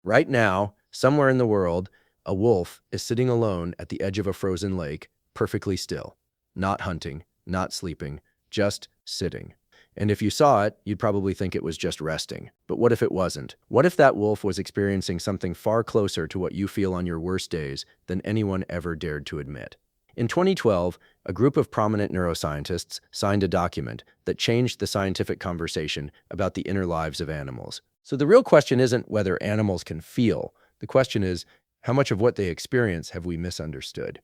Right now, somewhere in the world, a wolf is sitting alone at the edge of a frozen lake, perfectly still. Not hunting, not sleeping, just sitting. And if you saw it, you'd probably think it was just resting. But what if it wasn't? What if that wolf was experiencing something far closer to what you feel on your worst days than anyone ever dared to admit? In 2012, a group of prominent neuroscientists signed a document that changed the scientific conversation about the inner lives of animals. So the real question isn't whether animals can feel. The question is, how much of what they experience have we misunderstood?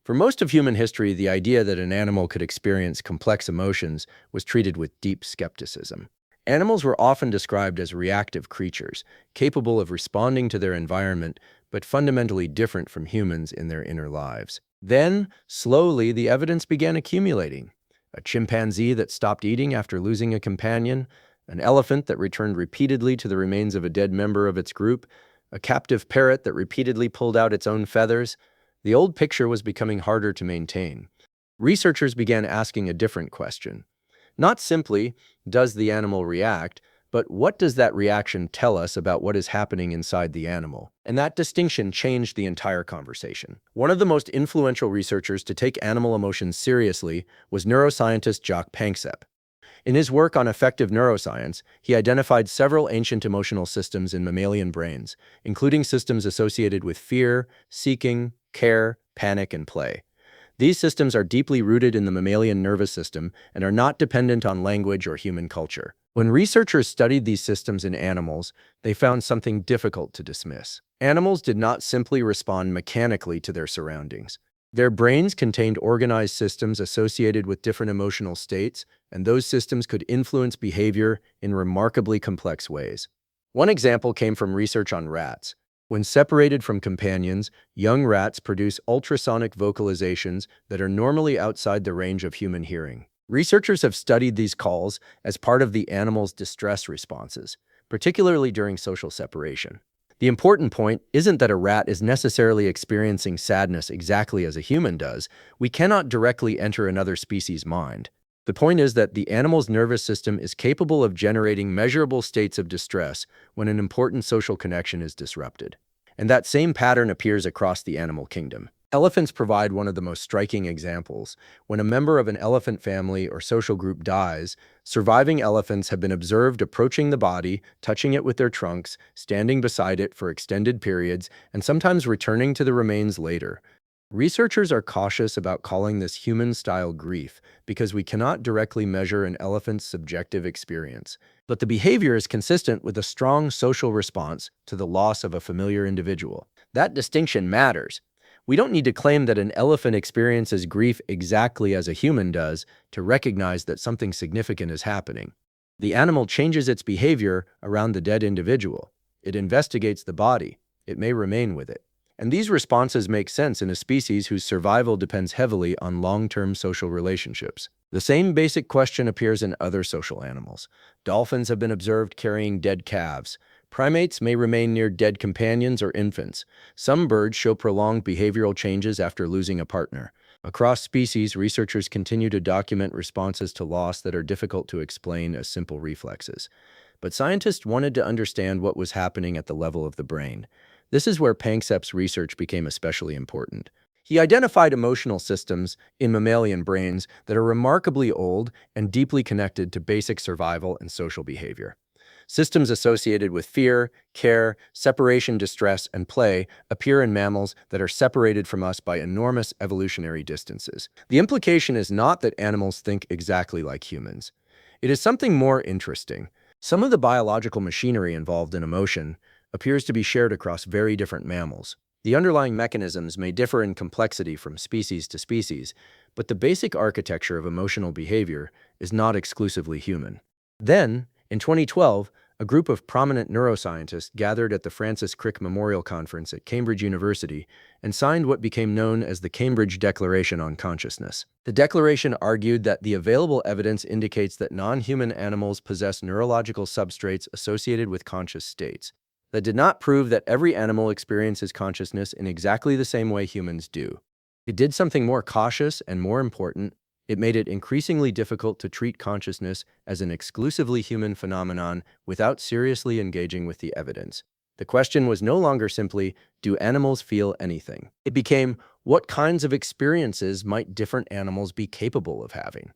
For most of human history, the idea that an animal could experience complex emotions was treated with deep skepticism. Animals were often described as reactive creatures, capable of responding to their environment, but fundamentally different from humans in their inner lives. Then, slowly, the evidence began accumulating. A chimpanzee that stopped eating after losing a companion, an elephant that returned repeatedly to the remains of a dead member of its group, a captive parrot that repeatedly pulled out its own feathers. The old picture was becoming harder to maintain. Researchers began asking a different question. Not simply, does the animal react, but what does that reaction tell us about what is happening inside the animal? And that distinction changed the entire conversation. One of the most influential researchers to take animal emotions seriously was neuroscientist Jaak Panksepp. In his work on affective neuroscience, he identified several ancient emotional systems in mammalian brains, including systems associated with fear, seeking, care, panic, and play. These systems are deeply rooted in the mammalian nervous system and are not dependent on language or human culture. When researchers studied these systems in animals, they found something difficult to dismiss. Animals did not simply respond mechanically to their surroundings. Their brains contained organized systems associated with different emotional states, and those systems could influence behavior in remarkably complex ways. One example came from research on rats. When separated from companions, young rats produce ultrasonic vocalizations that are normally outside the range of human hearing. Researchers have studied these calls as part of the animal's distress responses, particularly during social separation. The important point isn't that a rat is necessarily experiencing sadness exactly as a human does. We cannot directly enter another species' mind. The point is that the animal's nervous system is capable of generating measurable states of distress when an important social connection is disrupted. And that same pattern appears across the animal kingdom. Elephants provide one of the most striking examples. When a member of an elephant family or social group dies, surviving elephants have been observed approaching the body, touching it with their trunks, standing beside it for extended periods, and sometimes returning to the remains later. Researchers are cautious about calling this human-style grief because we cannot directly measure an elephant's subjective experience. But the behavior is consistent with a strong social response to the loss of a familiar individual. That distinction matters. We don't need to claim that an elephant experiences grief exactly as a human does to recognize that something significant is happening. The animal changes its behavior around the dead individual. It investigates the body. It may remain with it. And these responses make sense in a species whose survival depends heavily on long-term social relationships. The same basic question appears in other social animals. Dolphins have been observed carrying dead calves. Primates may remain near dead companions or infants. Some birds show prolonged behavioral changes after losing a partner. Across species, researchers continue to document responses to loss that are difficult to explain as simple reflexes. But scientists wanted to understand what was happening at the level of the brain. This is where Panksepp's research became especially important. He identified emotional systems in mammalian brains that are remarkably old and deeply connected to basic survival and social behavior. Systems associated with fear, care, separation, distress, and play appear in mammals that are separated from us by enormous evolutionary distances. The implication is not that animals think exactly like humans. It is something more interesting. Some of the biological machinery involved in emotion appears to be shared across very different mammals. The underlying mechanisms may differ in complexity from species to species, but the basic architecture of emotional behavior is not exclusively human. Then, in 2012, a group of prominent neuroscientists gathered at the Francis Crick Memorial Conference at Cambridge University and signed what became known as the Cambridge Declaration on Consciousness. The declaration argued that the available evidence indicates that non-human animals possess neurological substrates associated with conscious states. That did not prove that every animal experiences consciousness in exactly the same way humans do. It did something more cautious and more important. It made it increasingly difficult to treat consciousness as an exclusively human phenomenon without seriously engaging with the evidence. The question was no longer simply, do animals feel anything? It became, what kinds of experiences might different animals be capable of having?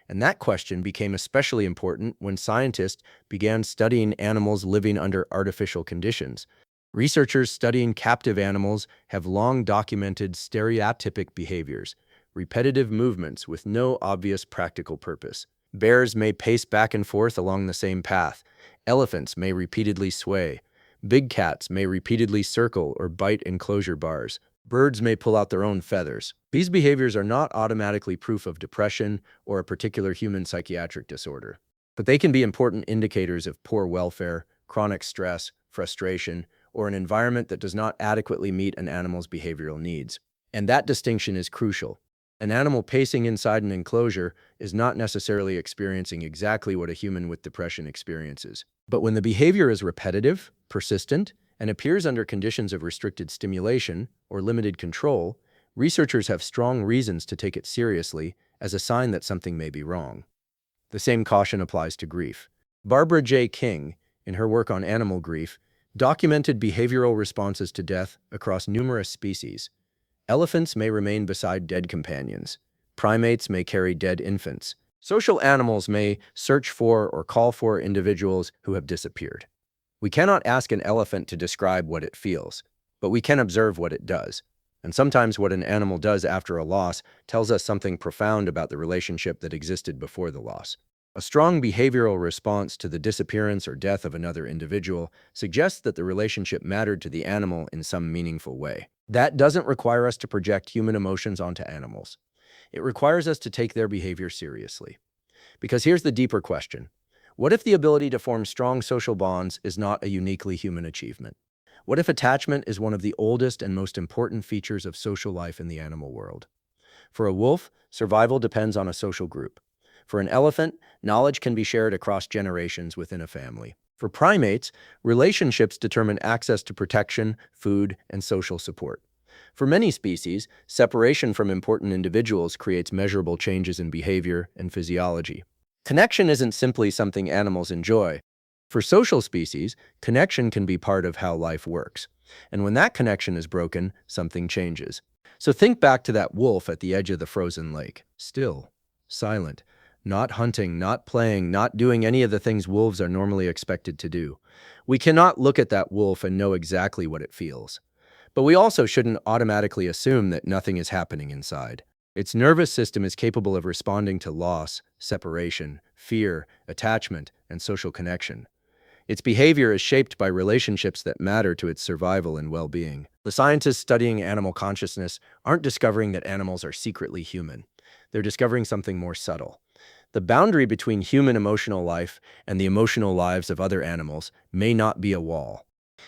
And that question became especially important when scientists began studying animals living under artificial conditions. Researchers studying captive animals have long documented stereotypic behaviors, repetitive movements with no obvious practical purpose. Bears may pace back and forth along the same path. Elephants may repeatedly sway. Big cats may repeatedly circle or bite enclosure bars. Birds may pull out their own feathers. These behaviors are not automatically proof of depression or a particular human psychiatric disorder, but they can be important indicators of poor welfare, chronic stress, frustration, or an environment that does not adequately meet an animal's behavioral needs. And that distinction is crucial. An animal pacing inside an enclosure is not necessarily experiencing exactly what a human with depression experiences. But when the behavior is repetitive, persistent, and appears under conditions of restricted stimulation or limited control, researchers have strong reasons to take it seriously as a sign that something may be wrong. The same caution applies to grief. Barbara J. King, in her work on animal grief, documented behavioral responses to death across numerous species. Elephants may remain beside dead companions. Primates may carry dead infants. Social animals may search for or call for individuals who have disappeared. We cannot ask an elephant to describe what it feels, but we can observe what it does. And sometimes what an animal does after a loss tells us something profound about the relationship that existed before the loss. A strong behavioral response to the disappearance or death of another individual suggests that the relationship mattered to the animal in some meaningful way. That doesn't require us to project human emotions onto animals. It requires us to take their behavior seriously. Because here's the deeper question. What if the ability to form strong social bonds is not a uniquely human achievement? What if attachment is one of the oldest and most important features of social life in the animal world? For a wolf, survival depends on a social group. For an elephant, knowledge can be shared across generations within a family. For primates, relationships determine access to protection, food, and social support. For many species, separation from important individuals creates measurable changes in behavior and physiology. Connection isn't simply something animals enjoy. For social species, connection can be part of how life works. And when that connection is broken, something changes. So think back to that wolf at the edge of the frozen lake. Still, silent, not hunting, not playing, not doing any of the things wolves are normally expected to do. We cannot look at that wolf and know exactly what it feels. But we also shouldn't automatically assume that nothing is happening inside. Its nervous system is capable of responding to loss, separation, fear, attachment, and social connection. Its behavior is shaped by relationships that matter to its survival and well-being. The scientists studying animal consciousness aren't discovering that animals are secretly human. They're discovering something more subtle. The boundary between human emotional life and the emotional lives of other animals may not be a wall.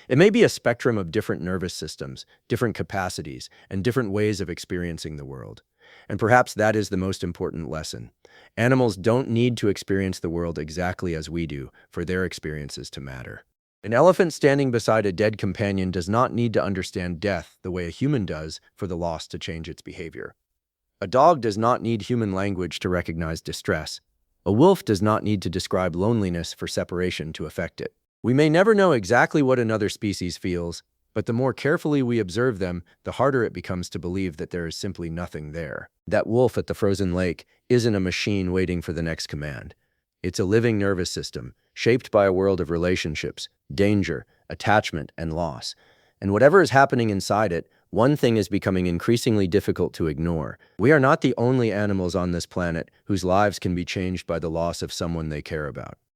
It may be a spectrum of different nervous systems, different capacities, and different ways of experiencing the world. And perhaps that is the most important lesson. Animals don't need to experience the world exactly as we do for their experiences to matter. An elephant standing beside a dead companion does not need to understand death the way a human does for the loss to change its behavior. A dog does not need human language to recognize distress. A wolf does not need to describe loneliness for separation to affect it. We may never know exactly what another species feels, but the more carefully we observe them, the harder it becomes to believe that there is simply nothing there. That wolf at the frozen lake isn't a machine waiting for the next command. It's a living nervous system, shaped by a world of relationships, danger, attachment, and loss. And whatever is happening inside it, one thing is becoming increasingly difficult to ignore. We are not the only animals on this planet whose lives can be changed by the loss of someone they care about.